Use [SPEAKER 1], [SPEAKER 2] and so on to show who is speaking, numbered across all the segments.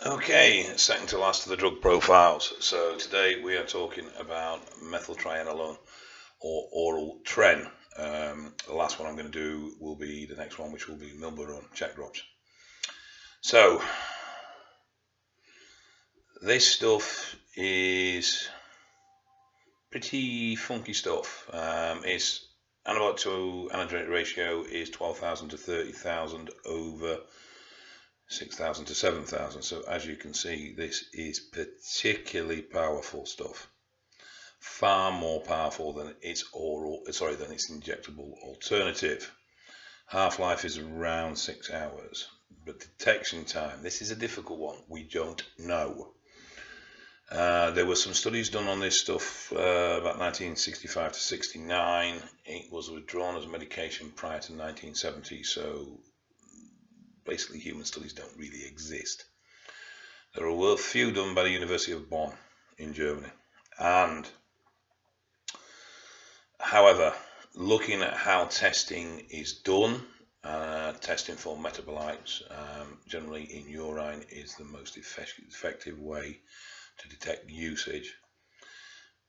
[SPEAKER 1] Okay, second to last of the drug profiles. So today we are talking about methyltrienolone or oral tren. The last one I'm going to do will be the next one, which will be milburone check drops. So this stuff is pretty funky stuff. Its antibiotic to anhydronic ratio is 12,000 to 30,000 over 6,000 to 7,000. So as you can see, this is particularly powerful stuff. Far more powerful than its injectable alternative. Half-life is around 6 hours, but detection time, this is a difficult one. We don't know. There were some studies done on this stuff about 1965 to 69. It was withdrawn as a medication prior to 1970, so basically human studies don't really exist. There were a few done by the University of Bonn in Germany. And however, looking at how testing is done, testing for metabolites, generally in urine, is the most effective way to detect usage.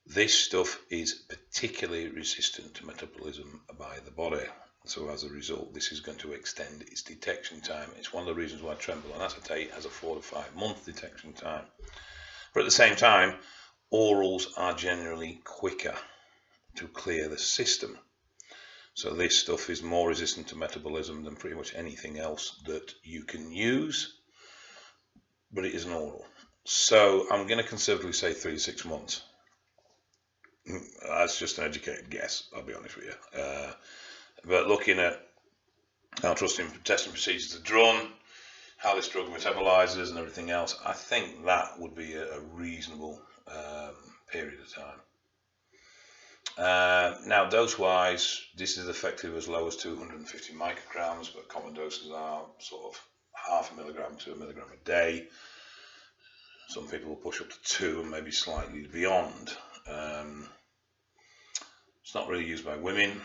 [SPEAKER 1] This stuff is particularly resistant to metabolism by the body. So as a result, this is going to extend its detection time. It's one of the reasons why trenbolone acetate has a 4 to 5 month detection time. But at the same time, orals are generally quicker to clear the system. So this stuff is more resistant to metabolism than pretty much anything else that you can use, but it is an oral. So I'm going to conservatively say 3 to 6 months. That's just an educated guess, I'll be honest with you. But looking at how testing procedures are drawn, how this drug metabolizes and everything else, I think that would be a reasonable period of time. Now, dose-wise, this is effective as low as 250 micrograms, but common doses are sort of half a milligram to a milligram a day. Some people will push up to 2 and maybe slightly beyond. It's not really used by women.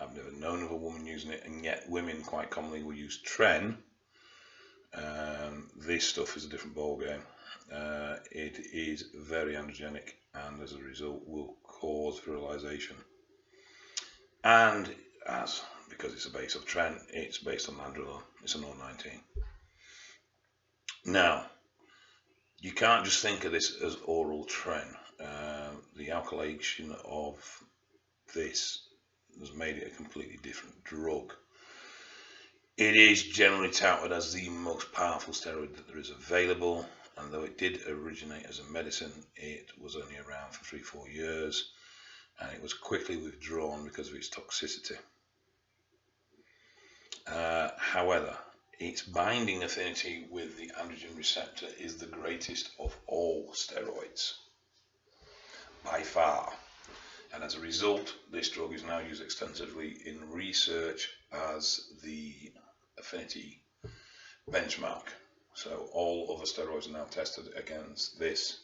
[SPEAKER 1] I've never known of a woman using it, and yet women quite commonly will use tren. This stuff is a different ballgame. It is very androgenic, and as a result will cause virilization. And because it's a base of tren, it's based on androlone. It's an O19. Now, you can't just think of this as oral tren. The alkylation of this has made it a completely different drug. It is generally touted as the most powerful steroid that there is available, and though it did originate as a medicine, it was only around for 3-4 years, and it was quickly withdrawn because of its toxicity. However, its binding affinity with the androgen receptor is the greatest of all steroids, by far. And as a result, this drug is now used extensively in research as the affinity benchmark. So all other steroids are now tested against this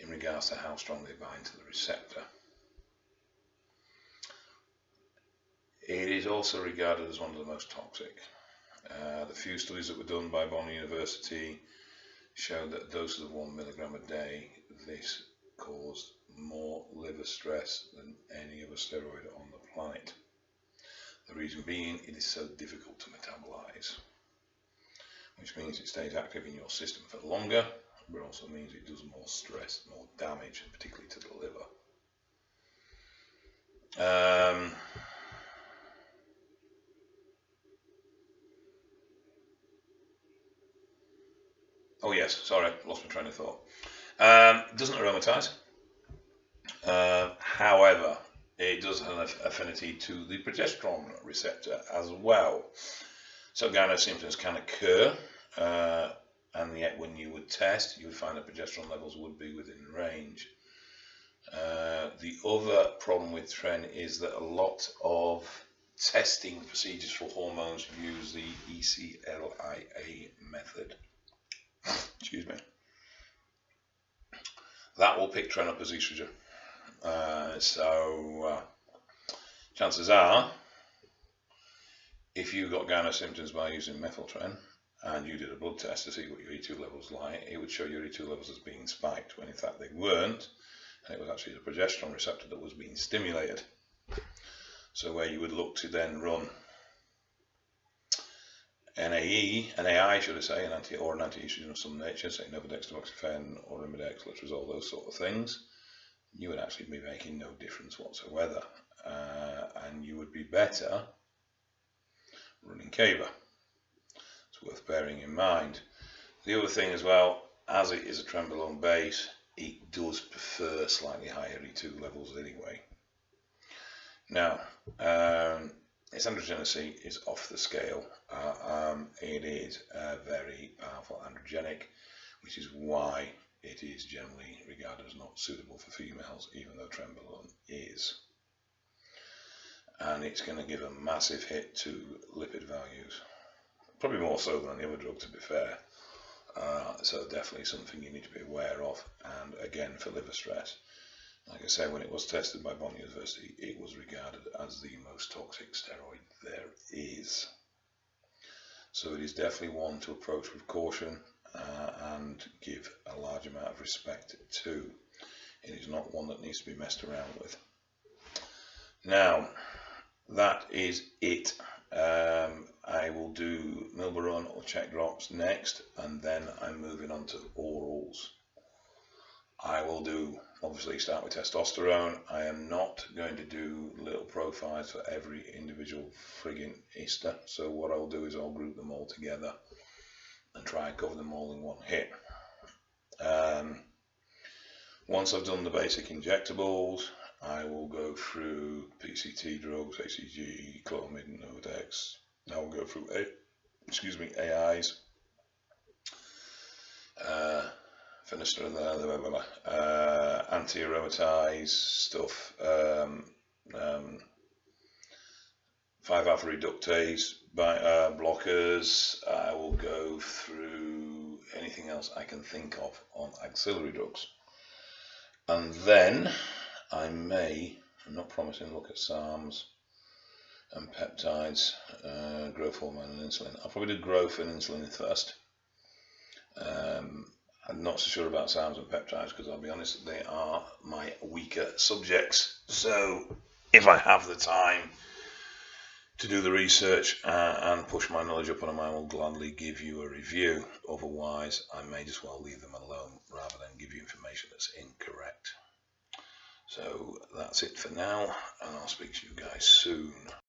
[SPEAKER 1] in regards to how strong they bind to the receptor. It is also regarded as one of the most toxic. The few studies that were done by Bonn University showed that doses of 1 milligram a day, this caused more liver stress than any other steroid on the planet. The reason being, it is so difficult to metabolize, which means it stays active in your system for longer, but also means it does more stress, more damage, particularly to the liver. Oh yes, sorry, lost my train of thought. It doesn't aromatize. However, it does have an affinity to the progesterone receptor as well. So gyno symptoms can occur, and yet when you would test, you would find that progesterone levels would be within range. The other problem with tren is that a lot of testing procedures for hormones use the ECLIA method. Excuse me. That will pick tren up as estrogen. So chances are, if you got gyno symptoms by using methyltren, and you did a blood test to see what your E2 levels like, it would show your E2 levels as being spiked, when in fact they weren't, and it was actually the progesterone receptor that was being stimulated. So where you would look to then run NAI should I say, an anti-estrogen of some nature, say Novodextroxyfen or Imidex, letrozole, those sort of things, you would actually be making no difference whatsoever, and you would be better running Cava. It's worth bearing in mind. The other thing as well, as it is a trenbolone base, it does prefer slightly higher E2 levels anyway. Now, its androgenicity is off the scale. It is a very powerful androgenic, which is why it is generally regarded as not suitable for females, even though trenbolone is. And it's going to give a massive hit to lipid values, probably more so than the other drug, to be fair. So definitely something you need to be aware of. And again, for liver stress, like I say, when it was tested by Bonn University, it was regarded as the most toxic steroid there is. So it is definitely one to approach with caution and give a large amount of respect to. It is not one that needs to be messed around with. Now, that is it. I will do Milborone or check drops next, and then I'm moving on to orals. I will do, obviously, start with testosterone. I am not going to do little profiles for every individual frigging ester. So what I'll do is I'll group them all together and try and cover them all in one hit. Once I've done the basic injectables, I will go through PCT drugs, ACG, Clomid, Novodex. I will go through AIs, finasteride, anti-aromatase stuff, 5-alpha reductase blockers. I will go through anything else I can think of on auxiliary drugs. And then I may, I'm not promising, look at SARMs and peptides, growth hormone and insulin. I'll probably do growth and insulin first. I'm not so sure about SARMs and peptides because I'll be honest, they are my weaker subjects. So if I have the time to do the research and push my knowledge up on them, I will gladly give you a review. Otherwise, I may just well leave them alone rather than give you information that's incorrect. So that's it for now, and I'll speak to you guys soon.